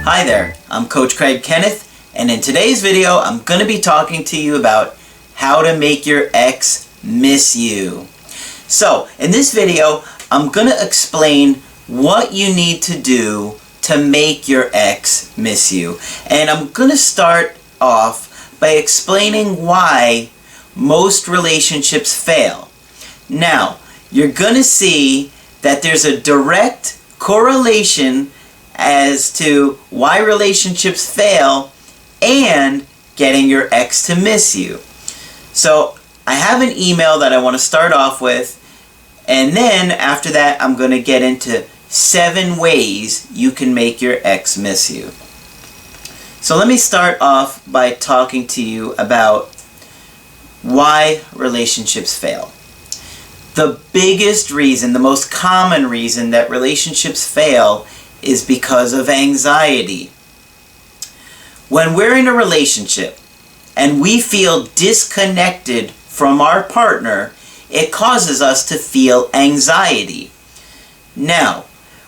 Hi there, I'm Coach Craig Kenneth, and in today's video I'm going to be talking to you about how to make your ex miss you. So, in this video, I'm going to explain what you need to do to make your ex miss you. And I'm going to start off by explaining why most relationships fail. Now, you're going to see that there's a direct correlation as to why relationships fail and getting your ex to miss you. So I have an email that I want to start off with, and then after that I'm going to get into 7 ways you can make your ex miss you. So let me start off by talking to you about why relationships fail. The biggest reason, the most common reason that relationships fail is because of anxiety. When we're in a relationship and we feel disconnected from our partner, it causes us to feel anxiety. Now,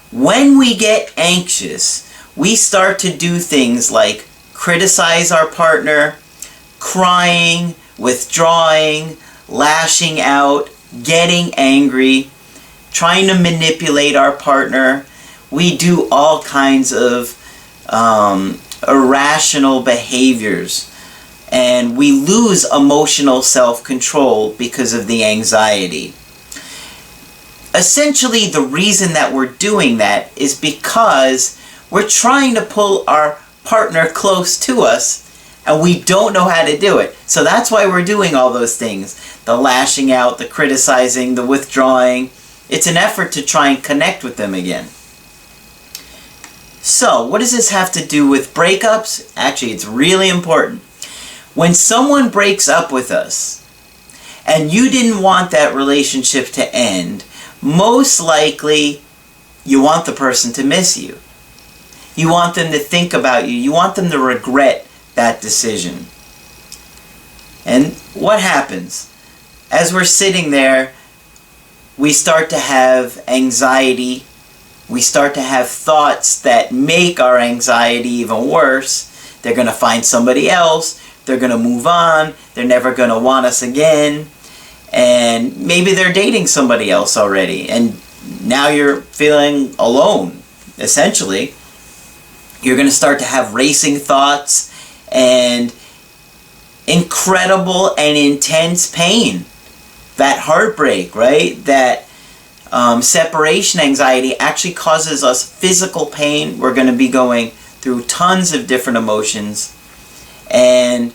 when we get anxious, we start to do things like criticize our partner, crying, withdrawing, lashing out, getting angry, trying to manipulate our partner. We do all kinds of irrational behaviors, and we lose emotional self-control because of the anxiety. Essentially, the reason that we're doing that is because we're trying to pull our partner close to us, and we don't know how to do it. So that's why we're doing all those things. The lashing out, the criticizing, the withdrawing. It's an effort to try and connect with them again. So, what does this have to do with breakups? Actually, it's really important. When someone breaks up with us, and you didn't want that relationship to end, most likely you want the person to miss you. You want them to think about you. You want them to regret that decision. And what happens? As we're sitting there, we start to have anxiety. We start to have thoughts that make our anxiety even worse. They're going to find somebody else. They're going to move on. They're never going to want us again. And maybe they're dating somebody else already. And now you're feeling alone, essentially. You're going to start to have racing thoughts and incredible and intense pain. That heartbreak, right? That separation anxiety actually causes us physical pain. We're going to be going through tons of different emotions. And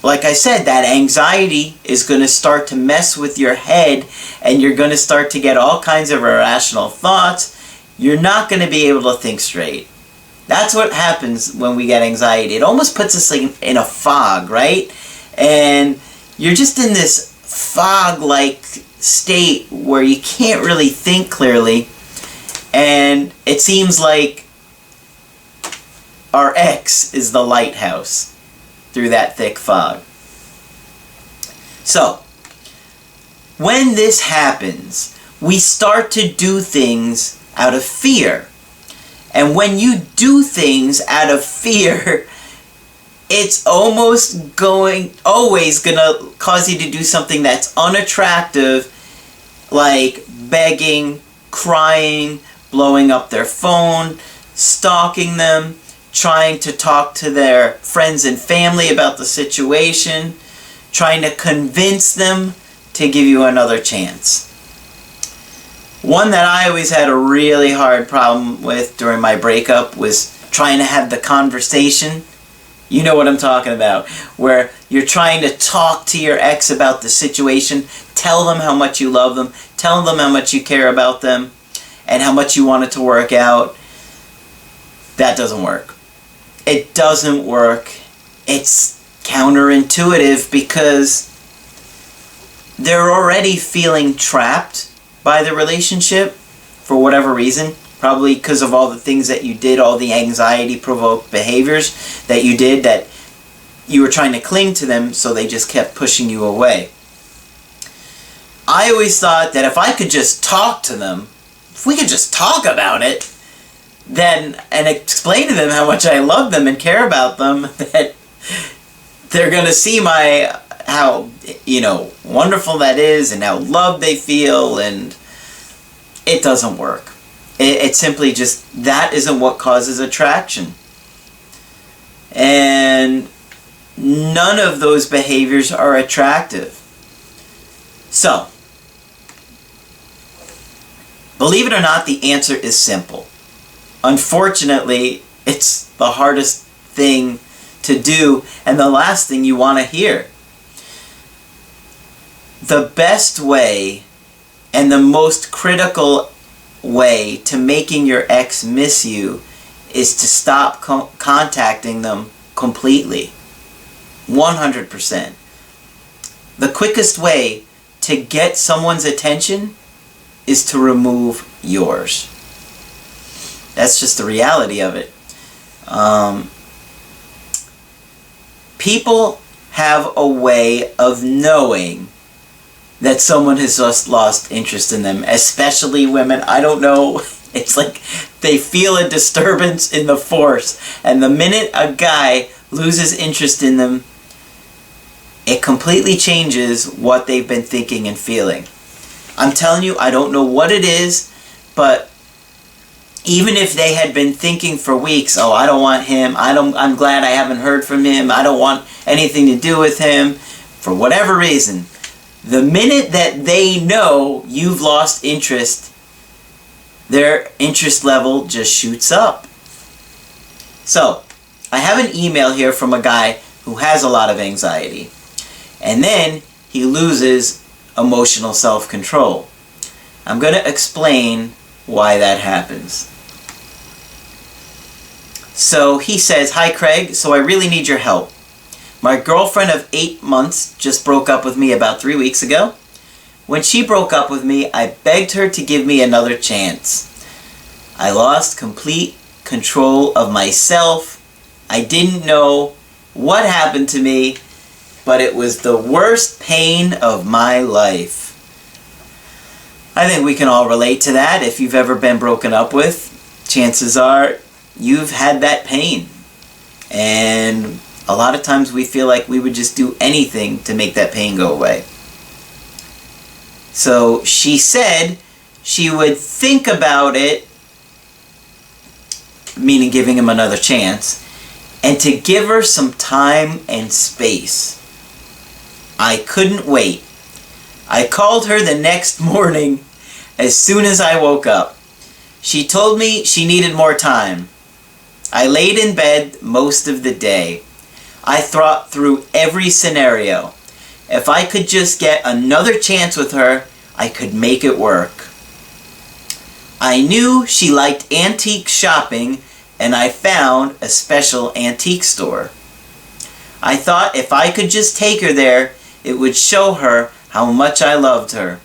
like I said, that anxiety is going to start to mess with your head, and you're going to start to get all kinds of irrational thoughts. You're not going to be able to think straight. That's what happens when we get anxiety. It almost puts us in a fog, right? And you're just in this fog-like state where you can't really think clearly, and it seems like our ex is the lighthouse through that thick fog. So, when this happens, we start to do things out of fear. And when you do things out of fear, it's always gonna cause you to do something that's unattractive, like begging, crying, blowing up their phone, stalking them, trying to talk to their friends and family about the situation, trying to convince them to give you another chance. One that I always had a really hard problem with during my breakup was trying to have the conversation. You know what I'm talking about, where you're trying to talk to your ex about the situation, tell them how much you love them, tell them how much you care about them, and how much you want it to work out. That doesn't work. It doesn't work. It's counterintuitive because they're already feeling trapped by the relationship for whatever reason. Probably because of all the things that you did, all the anxiety-provoked behaviors that you did, that you were trying to cling to them, so they just kept pushing you away. I always thought that if I could just talk to them, if we could just talk about it, and explain to them how much I love them and care about them, that they're going to see how wonderful that is and how loved they feel, and it doesn't work. It simply just, that isn't what causes attraction. And none of those behaviors are attractive. So, believe it or not, the answer is simple. Unfortunately, it's the hardest thing to do and the last thing you want to hear. The best way and the most critical way to making your ex miss you is to stop contacting them completely. 100%. The quickest way to get someone's attention is to remove yours. That's just the reality of it. People have a way of knowing that someone has just lost interest in them, especially women. I don't know. It's like they feel a disturbance in the force, and the minute a guy loses interest in them, it completely changes what they've been thinking and feeling. I'm telling you, I don't know what it is, but even if they had been thinking for weeks, oh, I don't want him, I'm glad I haven't heard from him, I don't want anything to do with him, for whatever reason, the minute that they know you've lost interest, their interest level just shoots up. So, I have an email here from a guy who has a lot of anxiety. And then he loses emotional self-control. I'm going to explain why that happens. So he says, "Hi Craig, so I really need your help. My girlfriend of 8 months just broke up with me about 3 weeks ago. When she broke up with me, I begged her to give me another chance. I lost complete control of myself. I didn't know what happened to me, but it was the worst pain of my life." I think we can all relate to that. If you've ever been broken up with, chances are you've had that pain. And a lot of times we feel like we would just do anything to make that pain go away. So she said she would think about it, meaning giving him another chance, and to give her some time and space. I couldn't wait. I called her the next morning as soon as I woke up. She told me she needed more time. I laid in bed most of the day. I thought through every scenario. If I could just get another chance with her, I could make it work. I knew she liked antique shopping, and I found a special antique store. I thought if I could just take her there, it would show her how much I loved her.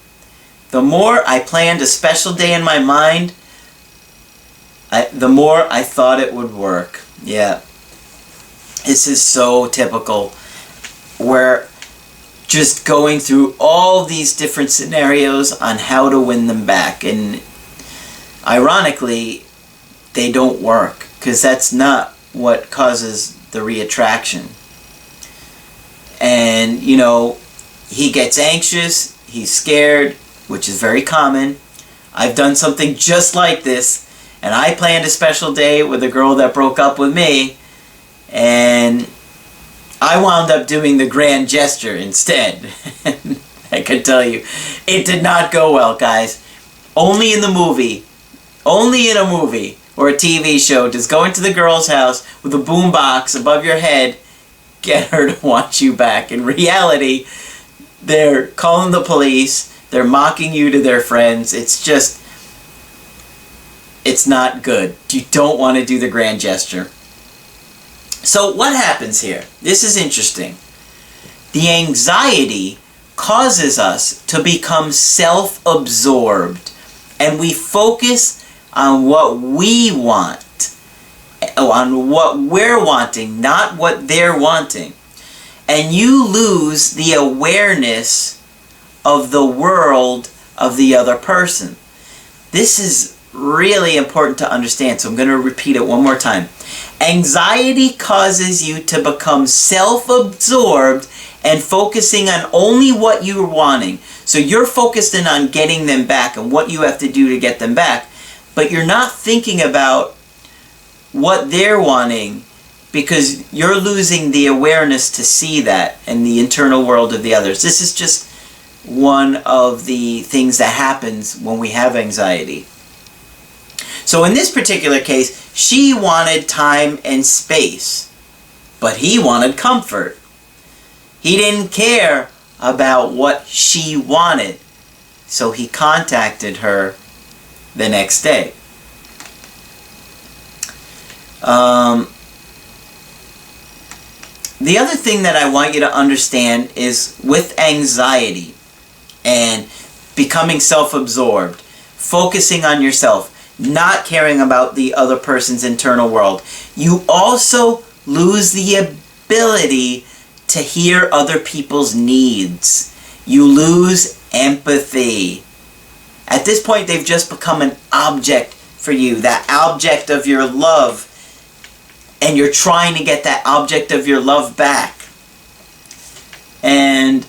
The more I planned a special day in my mind, the more I thought it would work. Yeah. This is so typical. We're just going through all these different scenarios on how to win them back. And ironically, they don't work, because that's not what causes the reattraction. And, he gets anxious, he's scared, which is very common. I've done something just like this, and I planned a special day with a girl that broke up with me, and I wound up doing the grand gesture instead. I can tell you, it did not go well, guys. Only in a movie or a TV show does going to the girl's house with a boombox above your head get her to want you back. In reality, they're calling the police, they're mocking you to their friends. It's not good. You don't want to do the grand gesture. So what happens here? This is interesting. The anxiety causes us to become self-absorbed, and we focus on what we want, on what we're wanting, not what they're wanting. And you lose the awareness of the world of the other person. This is really important to understand, so I'm going to repeat it one more time. Anxiety causes you to become self-absorbed and focusing on only what you're wanting. So you're focused in on getting them back and what you have to do to get them back, but you're not thinking about what they're wanting because you're losing the awareness to see that and the internal world of the others. This is just one of the things that happens when we have anxiety. So in this particular case, she wanted time and space, but he wanted comfort. He didn't care about what she wanted, so he contacted her the next day. The other thing that I want you to understand is with anxiety and becoming self-absorbed, focusing on yourself, not caring about the other person's internal world, you also lose the ability to hear other people's needs. You lose empathy. At this point, they've just become an object for you, that object of your love, and you're trying to get that object of your love back. And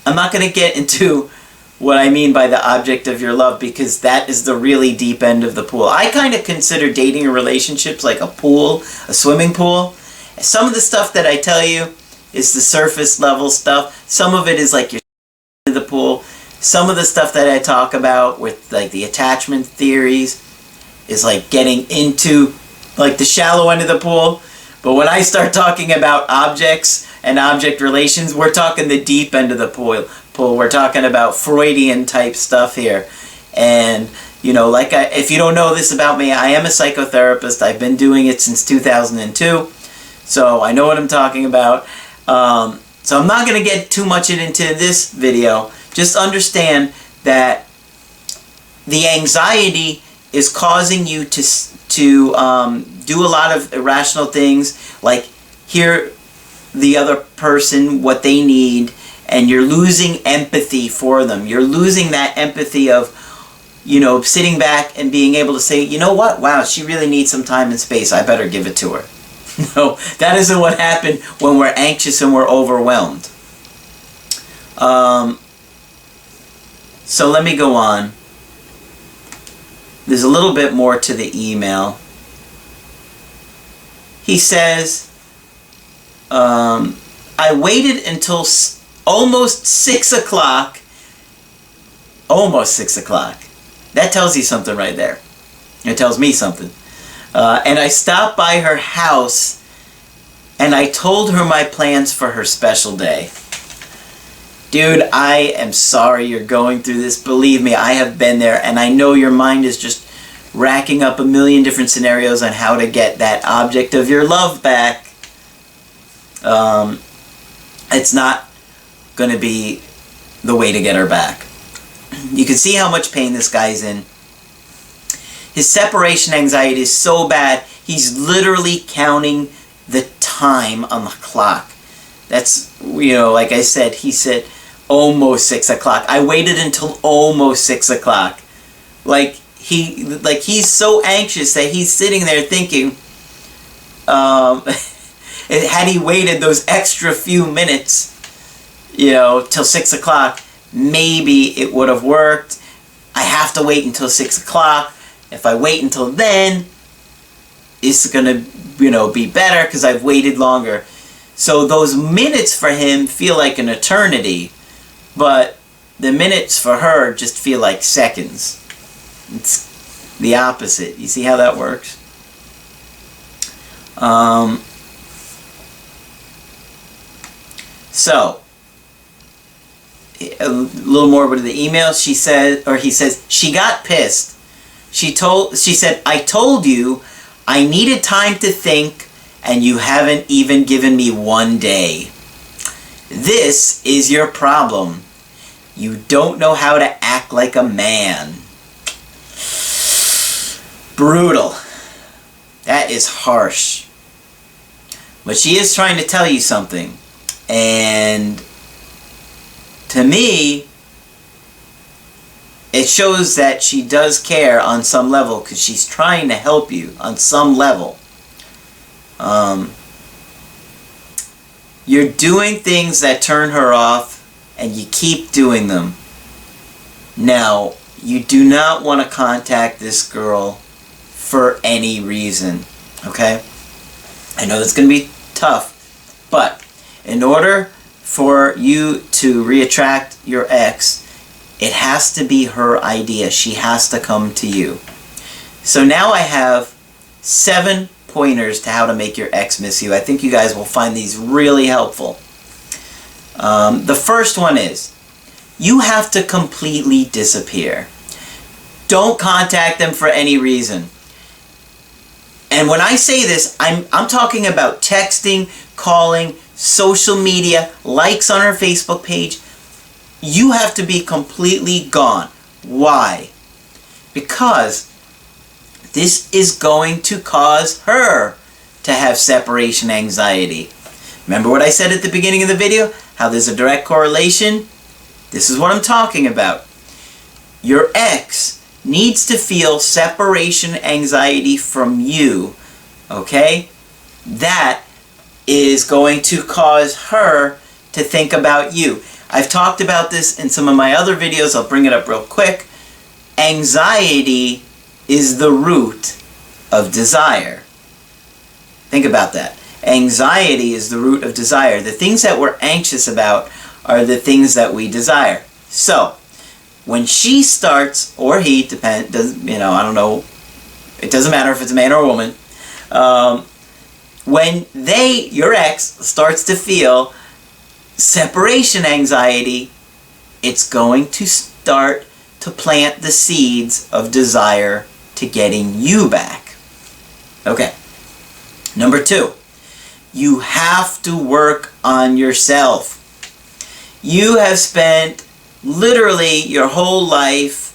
I'm not going to get into what I mean by the object of your love, because that is the really deep end of the pool. I kind of consider dating and relationships like a pool, a swimming pool. Some of the stuff that I tell you is the surface level stuff. Some of it is like you're in the pool. Some of the stuff that I talk about with like the attachment theories is like getting into like the shallow end of the pool. But when I start talking about objects and object relations, we're talking the deep end of the pool. We're talking about Freudian type stuff here. And, you know, if you don't know this about me, I am a psychotherapist. I've been doing it since 2002. So I know what I'm talking about. So I'm not going to get too much into this video. Just understand that the anxiety is causing you to do a lot of irrational things, like hear the other person, what they need, and you're losing empathy for them. You're losing that empathy of, you know, sitting back and being able to say, you know what, wow, she really needs some time and space, I better give it to her. No, that isn't what happened when we're anxious and we're overwhelmed. So let me go on. There's a little bit more to the email. He says, I waited until almost 6 o'clock. Almost 6 o'clock. That tells you something right there. It tells me something. And I stopped by her house and I told her my plans for her special day. Dude, I am sorry you're going through this. Believe me, I have been there, and I know your mind is just racking up a million different scenarios on how to get that object of your love back. It's not going to be the way to get her back. You can see how much pain this guy's in. His separation anxiety is so bad, he's literally counting the time on the clock. That's, you know, like I said, he said almost 6 o'clock. I waited until almost 6 o'clock. Like he's so anxious that he's sitting there thinking, had he waited those extra few minutes, you know, till 6 o'clock, maybe it would have worked. I have to wait until 6 o'clock. If I wait until then, it's going to, you know, be better because I've waited longer. So those minutes for him feel like an eternity, but the minutes for her just feel like seconds. It's the opposite. You see how that works? So, a little more with the email. She said, or he says, she got pissed. She said, I told you I needed time to think, and you haven't even given me 1 day. This is your problem. You don't know how to act like a man. Brutal. That is harsh. But she is trying to tell you something. And to me, it shows that she does care on some level because she's trying to help you on some level. You're doing things that turn her off and you keep doing them. Now, you do not want to contact this girl for any reason, okay? I know it's going to be tough, but in order for you to reattract your ex, it has to be her idea. She has to come to you. So now I have 7 pointers to how to make your ex miss you. I think you guys will find these really helpful. The first one is, you have to completely disappear. Don't contact them for any reason. And when I say this, I'm talking about texting, calling, social media, likes on her Facebook page. You have to be completely gone. Why? Because this is going to cause her to have separation anxiety. Remember what I said at the beginning of the video? How there's a direct correlation? This is what I'm talking about. Your ex needs to feel separation anxiety from you, okay? That is going to cause her to think about you. I've talked about this in some of my other videos. I'll bring it up real quick. Anxiety is the root of desire. Think about that. Anxiety is the root of desire. The things that we're anxious about are the things that we desire. So, when she starts, or he, I don't know, it doesn't matter if it's a man or a woman, when your ex starts to feel separation anxiety, it's going to start to plant the seeds of desire to getting you back. Okay. Number 2, you have to work on yourself. You have spent literally your whole life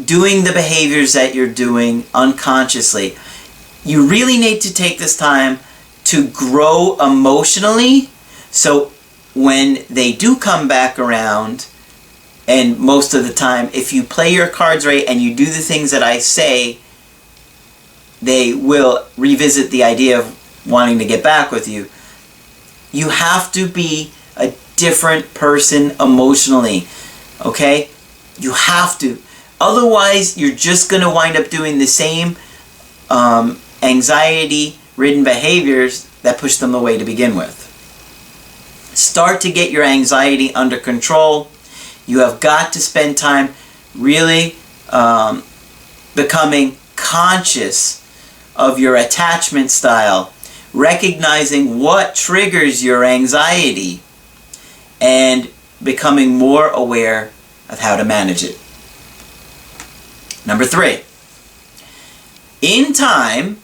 doing the behaviors that you're doing unconsciously. You really need to take this time to grow emotionally, so when they do come back around, and most of the time, if you play your cards right and you do the things that I say, they will revisit the idea of wanting to get back with you. You have to be a different person emotionally, okay? You have to. Otherwise, you're just going to wind up doing the same anxiety-ridden behaviors that push them away to begin with. Start to get your anxiety under control. You have got to spend time really becoming conscious of your attachment style, recognizing what triggers your anxiety, and becoming more aware of how to manage it. Number 3, in time,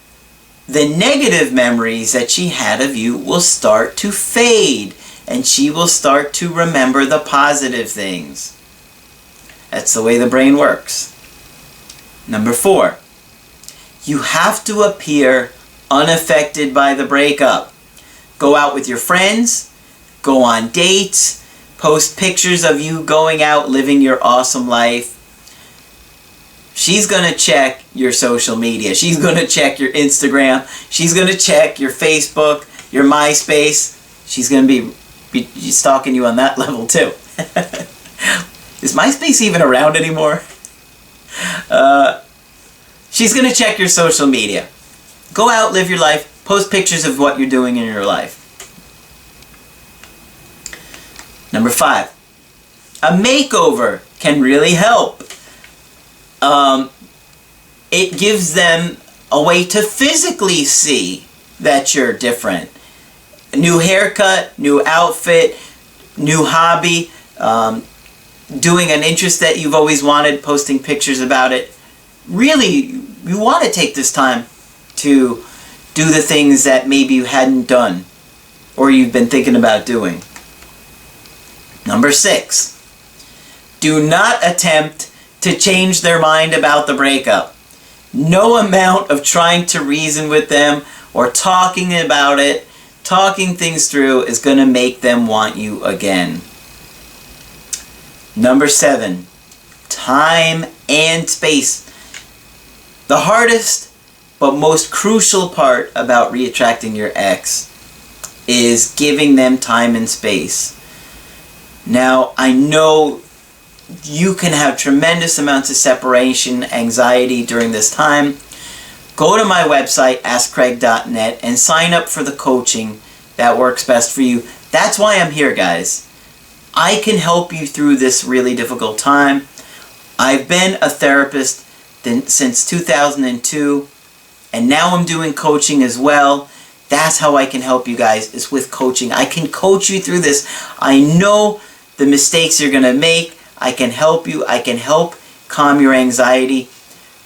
the negative memories that she had of you will start to fade, and she will start to remember the positive things. That's the way the brain works. Number 4, you have to appear unaffected by the breakup. Go out with your friends, go on dates, post pictures of you going out living your awesome life. She's going to check your social media. She's going to check your Instagram. She's going to check your Facebook, your MySpace. She's going to be stalking you on that level too. Is MySpace even around anymore? She's going to check your social media. Go out, live your life, post pictures of what you're doing in your life. Number 5, a makeover can really help. It gives them a way to physically see that you're different. A new haircut, new outfit, new hobby, doing an interest that you've always wanted, posting pictures about it. Really, you want to take this time to do the things that maybe you hadn't done or you've been thinking about doing. Number 6, do not attempt to change their mind about the breakup. No amount of trying to reason with them or talking about it, talking things through, is going to make them want you again. Number 7, time and space. The hardest but most crucial part about reattracting your ex is giving them time and space. Now, I know you can have tremendous amounts of separation anxiety during this time. Go to my website, askcraig.net, and sign up for the coaching that works best for you. That's why I'm here, guys. I can help you through this really difficult time. I've been a therapist since 2002, and now I'm doing coaching as well. That's how I can help you guys, is with coaching. I can coach you through this. I know the mistakes you're going to make. I can help you. I can help calm your anxiety.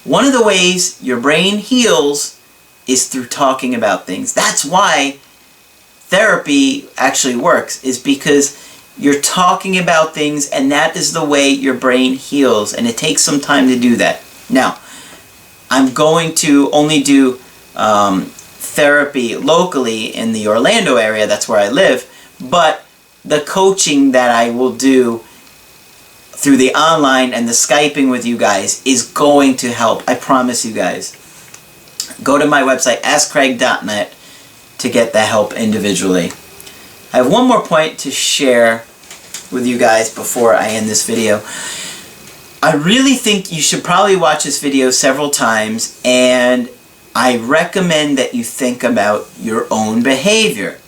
One of the ways your brain heals is through talking about things. That's why therapy actually works, is because you're talking about things, and that is the way your brain heals, and it takes some time to do that. Now, I'm going to only do therapy locally in the Orlando area. That's where I live. But the coaching that I will do through the online and the Skyping with you guys is going to help. I promise you guys. Go to my website, askcraig.net, to get the help individually. I have one more point to share with you guys before I end this video. I really think you should probably watch this video several times, and I recommend that you think about your own behavior.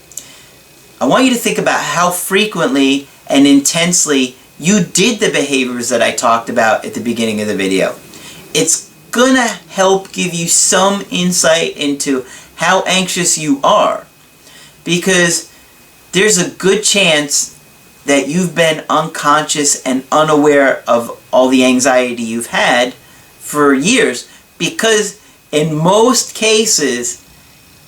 I want you to think about how frequently and intensely you did the behaviors that I talked about at the beginning of the video. It's gonna help give you some insight into how anxious you are, because there's a good chance that you've been unconscious and unaware of all the anxiety you've had for years, because in most cases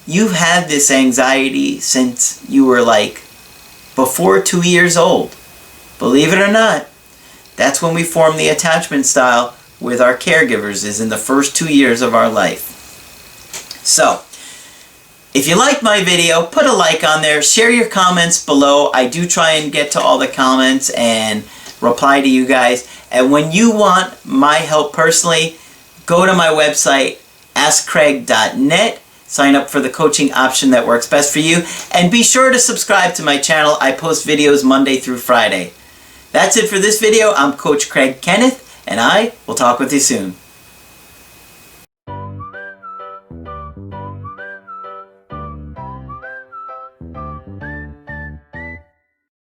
you've had this anxiety since you were like before 2 years old. Believe it or not, that's when we form the attachment style with our caregivers, is in the first 2 years of our life. So, if you liked my video, put a like on there, share your comments below. I do try and get to all the comments and reply to you guys. And when you want my help personally, go to my website, askcraig.net, sign up for the coaching option that works best for you, and be sure to subscribe to my channel. I post videos Monday through Friday. That's it for this video. I'm Coach Craig Kenneth, and I will talk with you soon.